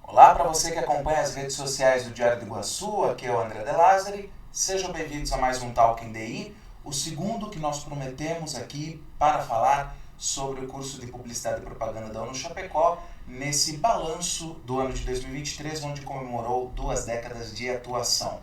Olá para você que acompanha as redes sociais do Diário do Iguaçu, aqui é o André De Lázari. Sejam bem-vindos a mais um Talking DI, o segundo que nós prometemos aqui para falar sobre o curso de Publicidade e Propaganda da UNO-Chapecó, nesse balanço do ano de 2023, onde comemorou 2 décadas de atuação.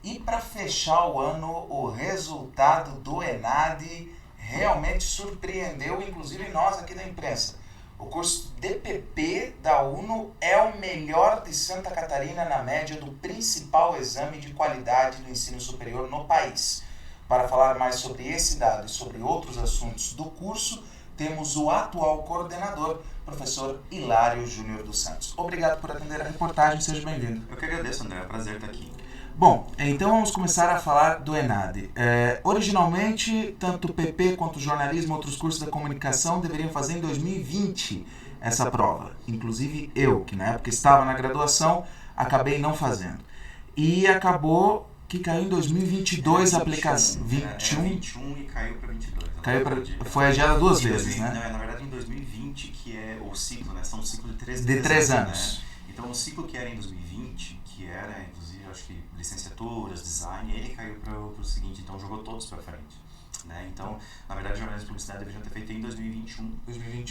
E para fechar o ano, o resultado do ENAD realmente surpreendeu, inclusive nós aqui da imprensa. O curso DPP da UNO é o melhor de Santa Catarina na média do principal exame de qualidade do ensino superior no país. Para falar mais sobre esse dado e sobre outros assuntos do curso, temos o atual coordenador, professor Hilário Júnior dos Santos. Obrigado por atender a reportagem, seja bem-vindo. Eu que agradeço, André, é um prazer estar aqui. Bom, então vamos começar a falar do ENAD. Originalmente, tanto o PP quanto o jornalismo e outros cursos da comunicação deveriam fazer em 2020 essa prova. Inclusive eu, que na época estava na graduação, acabei não fazendo. E acabou que caiu em 2022 a aplicação. 21 e caiu para 22. Foi adiada 2 vezes, né? Não, na verdade em 2020, que é o ciclo, né? São um ciclo de 3 anos. Né? Então o ciclo que era em 2020, que era inclusive acho que licenciaturas, design, ele caiu para o seguinte, então jogou todos para frente. Né? Então, na verdade, jornalismo e publicidade deveriam ter feito em 2021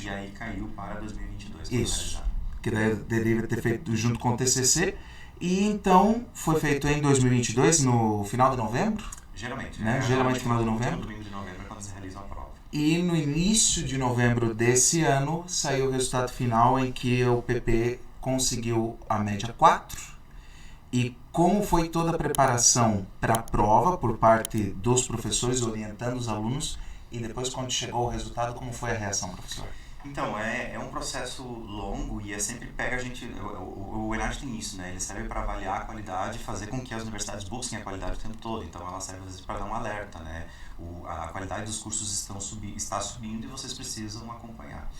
e aí caiu para 2022. Isso, que daí deveria ter feito junto com o TCC. E então foi feito em 2022, no final de novembro? Geralmente, né? Geralmente no final de novembro. No domingo de novembro é quando se realiza a prova. E no início de novembro desse ano saiu o resultado final em que o PP conseguiu a média 4. E como foi toda a preparação para a prova por parte dos professores orientando os alunos e depois quando chegou o resultado, como foi a reação, professor? Então, é um processo longo e sempre pega a gente, o ENAD tem isso, né? Ele serve para avaliar a qualidade e fazer com que as universidades busquem a qualidade o tempo todo. Então, ela serve às vezes para dar um alerta, né? A qualidade dos cursos está subindo e vocês precisam acompanhar.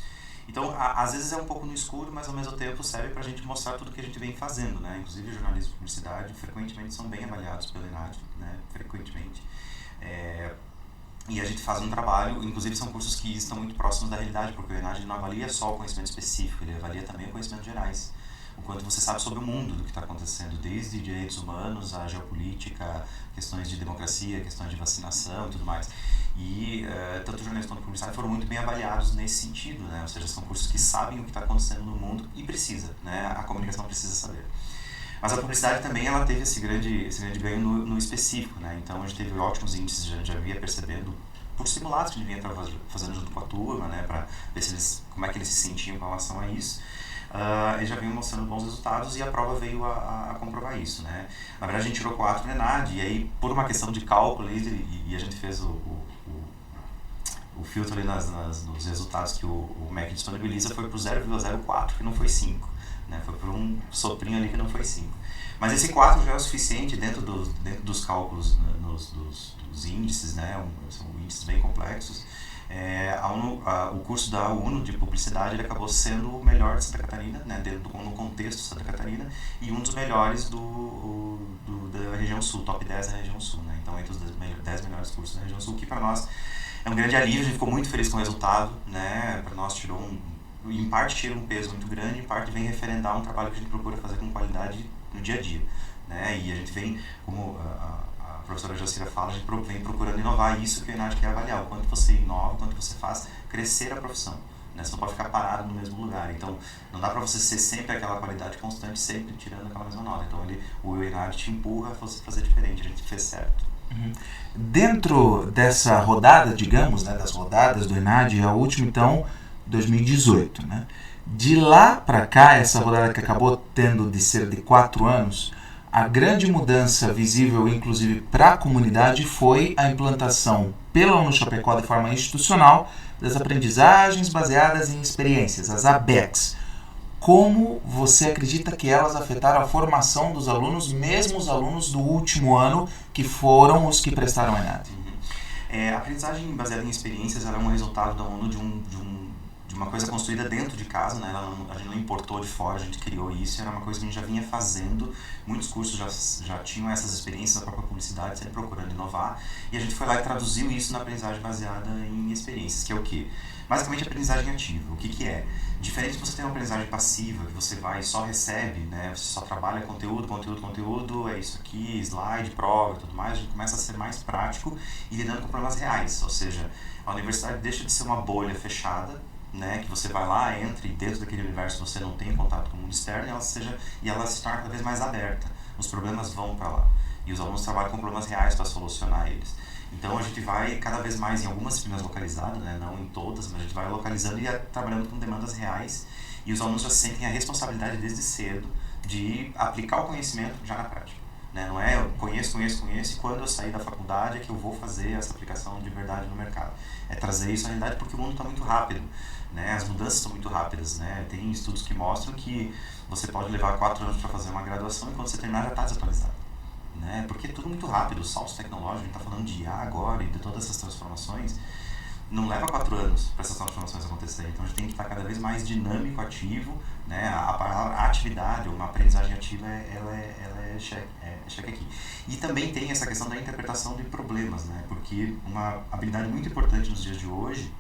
Então, às vezes é um pouco no escuro, mas ao mesmo tempo serve para a gente mostrar tudo que a gente vem fazendo, né? Inclusive, jornalismo e publicidade frequentemente são bem avaliados pelo ENAD, né? Frequentemente. E a gente faz um trabalho, inclusive são cursos que estão muito próximos da realidade, porque o ENAD não avalia só o conhecimento específico, ele avalia também o conhecimento gerais. O quanto você sabe sobre o mundo, do que está acontecendo, desde direitos humanos, a geopolítica, questões de democracia, questões de vacinação e tudo mais. E tanto o jornalismo quanto a publicidade foram muito bem avaliados nesse sentido, né? Ou seja, são cursos que sabem o que está acontecendo no mundo e precisa, né? A comunicação precisa saber. Mas a publicidade também ela teve esse grande ganho no específico, né? Então a gente teve ótimos índices, já via percebendo por simulados que a gente vinha fazendo junto com a turma, né? Para ver como é que eles se sentiam com relação a isso. Eles já vinham mostrando bons resultados e a prova veio a comprovar isso, né? Na verdade a gente tirou 4 no ENAD e aí por uma questão de cálculo e a gente fez o filtro ali nos resultados que o MEC disponibiliza foi para o 0,04, que não foi 5. Né? Foi por um soprinho ali que não foi 5. Mas esse 4 já é o suficiente dentro dos cálculos, dos índices, né? São índices bem complexos. O curso da UNO de publicidade ele acabou sendo o melhor de Santa Catarina, né? No contexto de Santa Catarina, e um dos melhores da região sul, top 10 da região sul. Né? Então, entre os 10 melhores cursos da região sul, que para nós é um grande alívio, a gente ficou muito feliz com o resultado. Né? Para nós em parte tira um peso muito grande, em parte vem referendar um trabalho que a gente procura fazer com qualidade no dia a dia. Né? E a gente vem, como a professora Jacira fala, a gente vem procurando inovar isso que o ENAD quer avaliar, o quanto você inova, o quanto você faz crescer a profissão. Né? Você não pode ficar parado no mesmo lugar, então não dá para você ser sempre aquela qualidade constante, sempre tirando aquela mesma nota. Então o ENAD te empurra a você fazer diferente, a gente fez certo. Uhum. Dentro dessa rodada, digamos, né, das rodadas do ENAD, a última então 2018, né? De lá para cá, essa rodada que acabou tendo de ser de 4 anos, a grande mudança visível, inclusive para a comunidade, foi a implantação pela UNO-Chapecó de forma institucional das aprendizagens baseadas em experiências, as ABECs. Como você acredita que elas afetaram a formação dos alunos, mesmo os alunos do último ano, que foram os que prestaram a ENAD? A aprendizagem baseada em experiências era um resultado da ONU de de uma coisa construída dentro de casa, né? A gente não importou de fora, a gente criou isso, era uma coisa que a gente já vinha fazendo. Muitos cursos já tinham essas experiências da própria publicidade, sempre procurando inovar, e a gente foi lá e traduziu isso na aprendizagem baseada em experiências, que é o quê? Basicamente, aprendizagem ativa. O que é? Diferente de você ter uma aprendizagem passiva, que você vai e só recebe, né? Você só trabalha conteúdo, é isso aqui, slide, prova e tudo mais, a gente começa a ser mais prático e lidando com problemas reais, ou seja, a universidade deixa de ser uma bolha fechada, né, que você vai lá, entra e dentro daquele universo você não tem contato com o mundo externo e ela se torna cada vez mais aberta. Os problemas vão para lá. E os alunos trabalham com problemas reais para solucionar eles. Então a gente vai cada vez mais em algumas disciplinas localizadas, né, não em todas, mas a gente vai localizando e trabalhando com demandas reais. E os alunos já sentem a responsabilidade desde cedo de aplicar o conhecimento já na prática. Né? Não é eu conheço e quando eu sair da faculdade é que eu vou fazer essa aplicação de verdade no mercado. É trazer isso à realidade porque o mundo está muito rápido. Né? As mudanças são muito rápidas. Né? Tem estudos que mostram que você pode levar 4 anos para fazer uma graduação e quando você terminar já está desatualizado. Né? Porque é tudo muito rápido, os saltos tecnológicos, a gente está falando de IA agora e de todas essas transformações. Não leva 4 anos para essas transformações acontecerem. Então a gente tem que estar cada vez mais dinâmico, ativo. Né? A palavra atividade, ou uma aprendizagem ativa, ela é cheque aqui. E também tem essa questão da interpretação de problemas, né? Porque uma habilidade muito importante nos dias de hoje,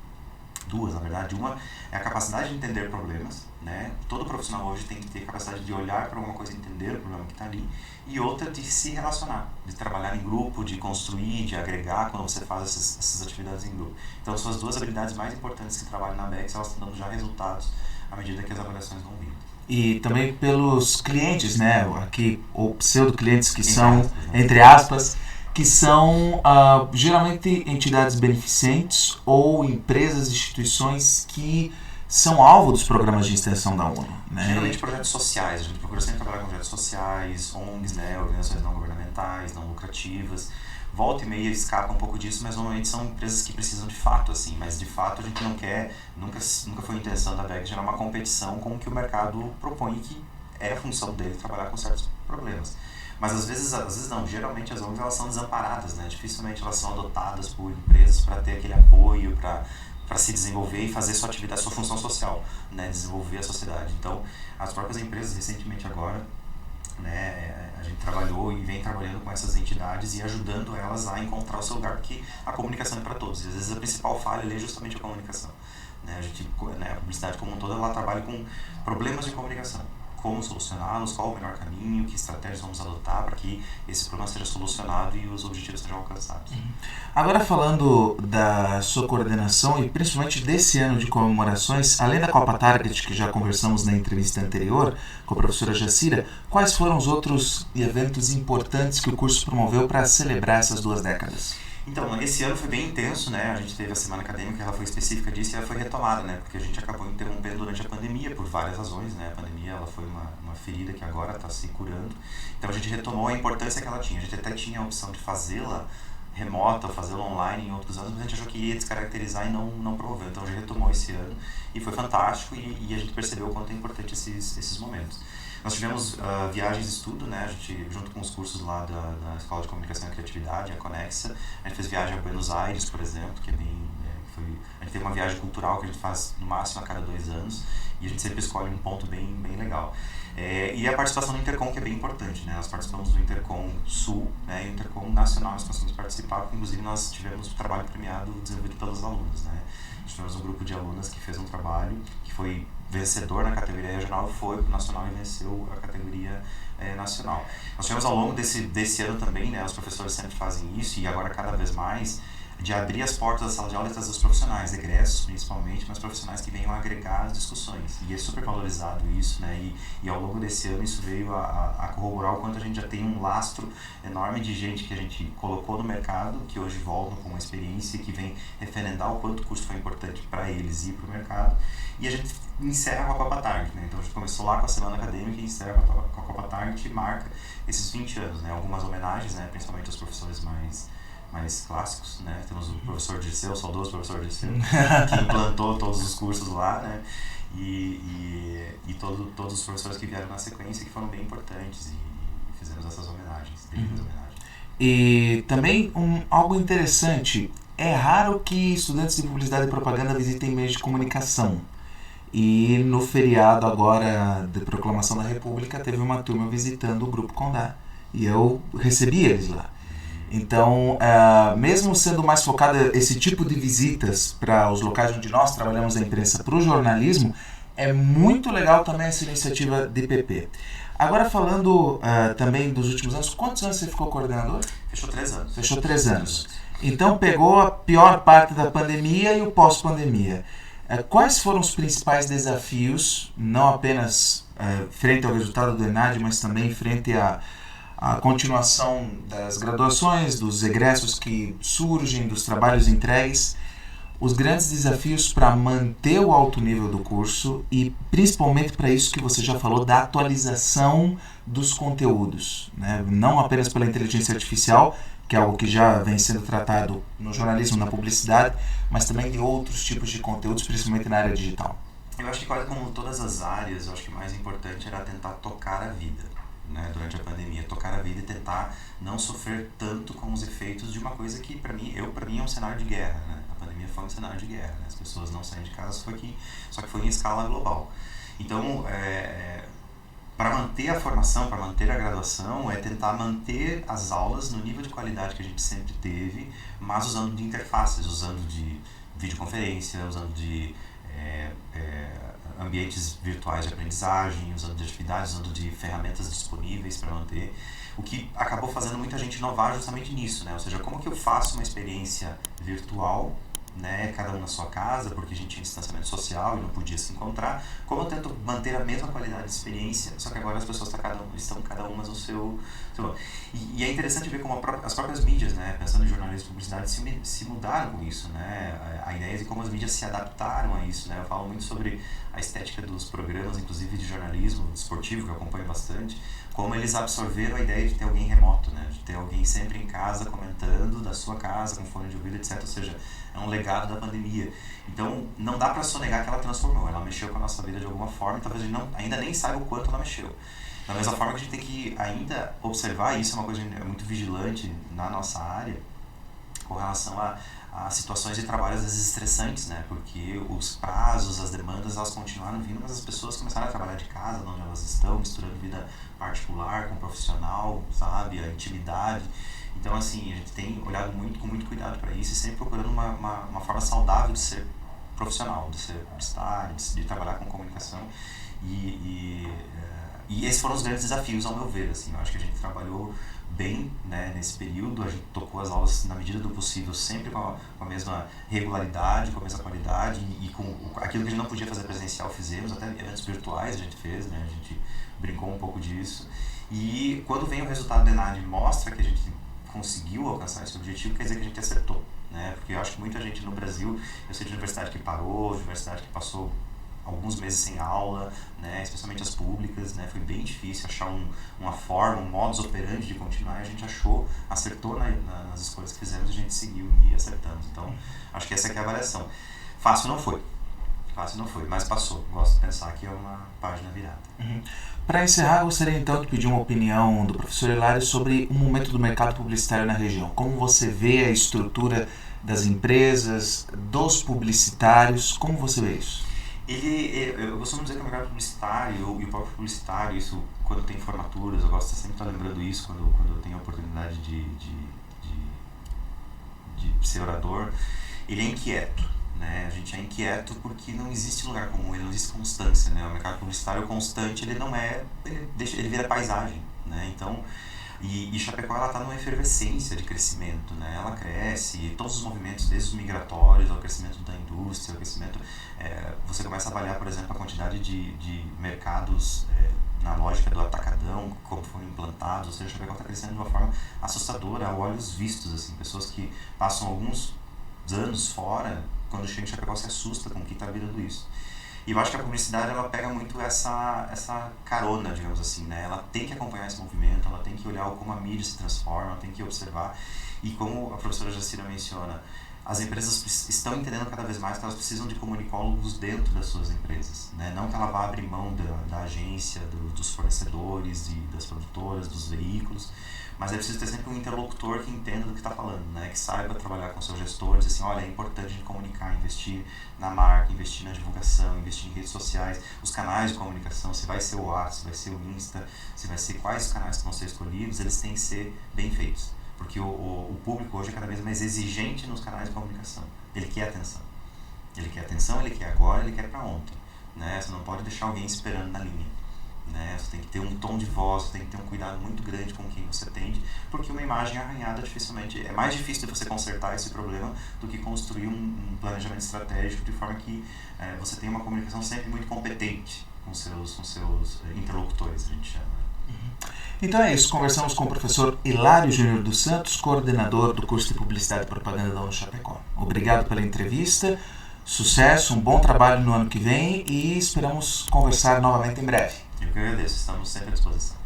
duas na verdade, uma é a capacidade de entender problemas, né? Todo profissional hoje tem que ter a capacidade de olhar para alguma coisa e entender o problema que está ali, e outra de se relacionar, de trabalhar em grupo, de construir, de agregar quando você faz essas atividades em grupo. Então são as duas habilidades mais importantes que trabalham na Bex, elas estão dando já resultados à medida que as avaliações vão vindo. E também pelos clientes, né, aqui, ou pseudo-clientes que são, entre aspas, que são geralmente entidades beneficentes ou empresas, instituições que são alvo dos programas de extensão da ONU. Né? Geralmente projetos sociais, a gente procura sempre trabalhar com projetos sociais, ONGs, né, organizações não governamentais, não lucrativas. Volta e meia escapa um pouco disso, mas normalmente são empresas que precisam de fato, assim, mas de fato a gente não quer, nunca foi a intenção da BEC gerar uma competição com o que o mercado propõe, que é a função dele trabalhar com certos problemas. Mas às vezes não, geralmente as ONGs elas são desamparadas, né? Dificilmente elas são adotadas por empresas para ter aquele apoio, para se desenvolver e fazer sua atividade, sua função social, né? Desenvolver a sociedade. Então, as próprias empresas, recentemente agora, né, a gente trabalhou e vem trabalhando com essas entidades e ajudando elas a encontrar o seu lugar, porque a comunicação é para todos. E às vezes a principal falha é justamente a comunicação. Né? A publicidade como um todo, ela trabalha com problemas de comunicação. Como solucioná-los, qual o melhor caminho, que estratégias vamos adotar para que esse problema seja solucionado e os objetivos sejam alcançados. Agora falando da sua coordenação e principalmente desse ano de comemorações, além da Copa Target, que já conversamos na entrevista anterior com a professora Jacira, quais foram os outros eventos importantes que o curso promoveu para celebrar essas 2 décadas? Então, esse ano foi bem intenso, né? A gente teve a semana acadêmica, ela foi específica disso e ela foi retomada, né? Porque a gente acabou interrompendo durante a pandemia por várias razões, né? A pandemia, ela foi uma ferida que agora está se curando. Então a gente retomou a importância que ela tinha. A gente até tinha a opção de fazê-la remota, fazê-la online em outros anos, mas a gente achou que ia descaracterizar e não promoveu. Então a gente retomou esse ano e foi fantástico e a gente percebeu o quanto é importante esses momentos. Nós tivemos viagens de estudo, né? A gente, junto com os cursos lá da Escola de Comunicação e Criatividade, a Conexa, a gente fez viagem a Buenos Aires, por exemplo, que é bem... a gente tem uma viagem cultural que a gente faz no máximo a cada 2 anos e a gente sempre escolhe um ponto bem legal. E a participação no Intercom, que é bem importante, né? Nós participamos do Intercom Sul, né? E o Intercom Nacional nós conseguimos participar, porque inclusive nós tivemos um trabalho premiado desenvolvido pelos alunos, né? Nós tivemos um grupo de alunas que fez um trabalho que foi vencedor na categoria regional, foi para o nacional e venceu a categoria nacional. Nós tivemos ao longo desse ano também, né? Os professores sempre fazem isso e agora cada vez mais, de abrir as portas da sala de aula e trazer os profissionais, egressos principalmente, mas profissionais que venham a agregar as discussões. E é super valorizado isso, né? E ao longo desse ano isso veio a corroborar o quanto a gente já tem um lastro enorme de gente que a gente colocou no mercado, que hoje voltam com uma experiência e que vem referendar o quanto o curso foi importante para eles e para o mercado. E a gente encerra com a Copa Target, né? Então a gente começou lá com a semana acadêmica e encerra com a Copa Target e marca esses 20 anos, né? Algumas homenagens, né? Principalmente aos professores mais clássicos, né? Temos o professor Dirceu, o saudoso professor Dirceu, que implantou todos os cursos lá, né? E todos os professores que vieram na sequência que foram bem importantes e fizemos essas homenagens, E também algo interessante, é raro que estudantes de publicidade e propaganda visitem meios de comunicação. E no feriado agora de proclamação da República teve uma turma visitando o Grupo Condá e eu recebi eles lá. Então, mesmo sendo mais focada esse tipo de visitas para os locais onde nós trabalhamos a imprensa para o jornalismo, é muito legal também essa iniciativa de PP. Agora falando também dos últimos anos, quantos anos você ficou coordenador? Fechou 3 anos. Fechou 3 anos. Então pegou a pior parte da pandemia e o pós-pandemia. Quais foram os principais desafios, não apenas frente ao resultado do ENAD, mas também frente à continuação das graduações, dos egressos que surgem, dos trabalhos entregues, os grandes desafios para manter o alto nível do curso e principalmente para isso que você já falou, da atualização dos conteúdos, né? Não apenas pela inteligência artificial, que é algo que já vem sendo tratado no jornalismo, na publicidade, mas também de outros tipos de conteúdos, principalmente na área digital. Eu acho que quase como todas as áreas, eu acho que o mais importante era tentar tocar a vida, né, durante a pandemia, tocar a vida e tentar não sofrer tanto com os efeitos de uma coisa que para mim é um cenário de guerra, né? A pandemia foi um cenário de guerra, né? As pessoas não saem de casa, só que foi em escala global. Então, para manter a formação, para manter a graduação, é tentar manter as aulas no nível de qualidade que a gente sempre teve, mas usando de interfaces, usando de videoconferência, usando de ambientes virtuais de aprendizagem, usando de atividades, usando de ferramentas disponíveis para manter, o que acabou fazendo muita gente inovar justamente nisso, né? Ou seja, como que eu faço uma experiência virtual, né, cada um na sua casa, porque a gente tinha distanciamento social e não podia se encontrar, como eu tento manter a mesma qualidade de experiência, só que agora as pessoas estão cada uma no seu... E é interessante ver como as próprias mídias, né, pensando em jornalismo e publicidade, se mudaram com isso, né, a ideia de como as mídias se adaptaram a isso, né, eu falo muito sobre a estética dos programas, inclusive de jornalismo esportivo, que eu acompanho bastante, como eles absorveram a ideia de ter alguém remoto, né, de ter alguém sempre em casa comentando da sua casa, com fone de ouvido, etc, ou seja, é um legado da pandemia. Então, não dá para sonegar que ela transformou, ela mexeu com a nossa vida de alguma forma e talvez a gente ainda nem saiba o quanto ela mexeu. Da mesma forma que a gente tem que ainda observar, isso é uma coisa que é muito vigilante na nossa área, com relação a situações de trabalho às vezes estressantes, né? Porque os prazos, as demandas, elas continuaram vindo, mas as pessoas começaram a trabalhar de casa, de onde elas estão, misturando vida particular com profissional, sabe? A intimidade. Então, assim, a gente tem olhado com muito cuidado para isso e sempre procurando uma forma saudável de ser profissional, de trabalhar com comunicação. E esses foram os grandes desafios, ao meu ver, assim. Eu acho que a gente trabalhou bem, né, nesse período, a gente tocou as aulas na medida do possível, sempre com a mesma regularidade, com a mesma qualidade e com aquilo que a gente não podia fazer presencial, fizemos, até eventos virtuais a gente fez, né, a gente brincou um pouco disso. E quando vem o resultado do ENAD mostra que a gente conseguiu alcançar esse objetivo, quer dizer que a gente acertou, né? Porque eu acho que muita gente no Brasil, eu sei de universidade que parou, universidade que passou alguns meses sem aula, né? Especialmente as públicas, né? Foi bem difícil achar uma forma, um modus operandi de continuar, e a gente acertou nas escolhas que fizemos, a gente seguiu e acertamos. Então, acho que essa aqui é a avaliação. Fácil não foi, mas passou. Gosto de pensar que é uma página virada. Uhum. Para encerrar, gostaria então de pedir uma opinião do professor Hilário sobre o momento do mercado publicitário na região. Como você vê a estrutura das empresas, dos publicitários, como você vê isso? Eu costumo dizer que o mercado publicitário e o próprio publicitário, isso quando tem formaturas, eu gosto de sempre estar lembrando isso quando eu tenho a oportunidade de ser orador, ele é inquieto. Né? A gente é inquieto porque não existe lugar comum, ele não existe constância, né? O mercado publicitário constante, ele vira paisagem, né? Então, e Chapecó, ela está numa efervescência de crescimento, né? Ela cresce, todos os movimentos, desde os migratórios, ao crescimento da indústria, ao crescimento, você começa a avaliar, por exemplo, a quantidade de mercados na lógica do atacadão, como foram implantados, ou seja, Chapecó está crescendo de uma forma assustadora, a olhos vistos, assim, pessoas que passam alguns anos fora, quando chega em Chapecó se assusta com o que está virando isso. E eu acho que a publicidade, ela pega muito essa carona, digamos assim, né? Ela tem que acompanhar esse movimento, ela tem que olhar como a mídia se transforma, ela tem que observar. E como a professora Jacira menciona, as empresas estão entendendo cada vez mais que elas precisam de comunicólogos dentro das suas empresas, né? Não que ela vá abrir mão da agência, dos fornecedores e das produtoras, dos veículos, mas é preciso ter sempre um interlocutor que entenda do que está falando, né? Que saiba trabalhar com seus gestores, assim, olha, é importante a gente comunicar, investir na marca, investir na divulgação, investir em redes sociais, os canais de comunicação, se vai ser o WhatsApp, se vai ser o Insta, se vai ser quais os canais que vão ser escolhidos, eles têm que ser bem feitos. Porque o público hoje é cada vez mais exigente nos canais de comunicação. Ele quer atenção. Ele quer atenção, ele quer agora, ele quer para ontem. Né? Você não pode deixar alguém esperando na linha. Né? Você tem que ter um tom de voz, você tem que ter um cuidado muito grande com quem você atende, porque uma imagem arranhada dificilmente... É mais difícil de você consertar esse problema do que construir um planejamento estratégico de forma que você tenha uma comunicação sempre muito competente com seus interlocutores, a gente chama. Então é isso, conversamos com o professor Hilário Júnior dos Santos, coordenador do curso de Publicidade e Propaganda da UniChapecó. Obrigado pela entrevista, sucesso, um bom trabalho no ano que vem e esperamos conversar novamente em breve. Eu que agradeço, estamos sempre à disposição.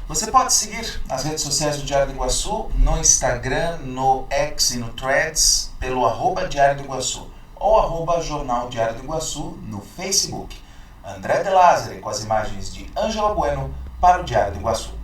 Você pode seguir as redes sociais do Diário do Iguaçu no Instagram, no X e no Threads pelo @Diário do Iguaçu ou @Jornal Diário do Iguaçu no Facebook. André de Lázari com as imagens de Ângela Bueno para o Diário do Iguaçu.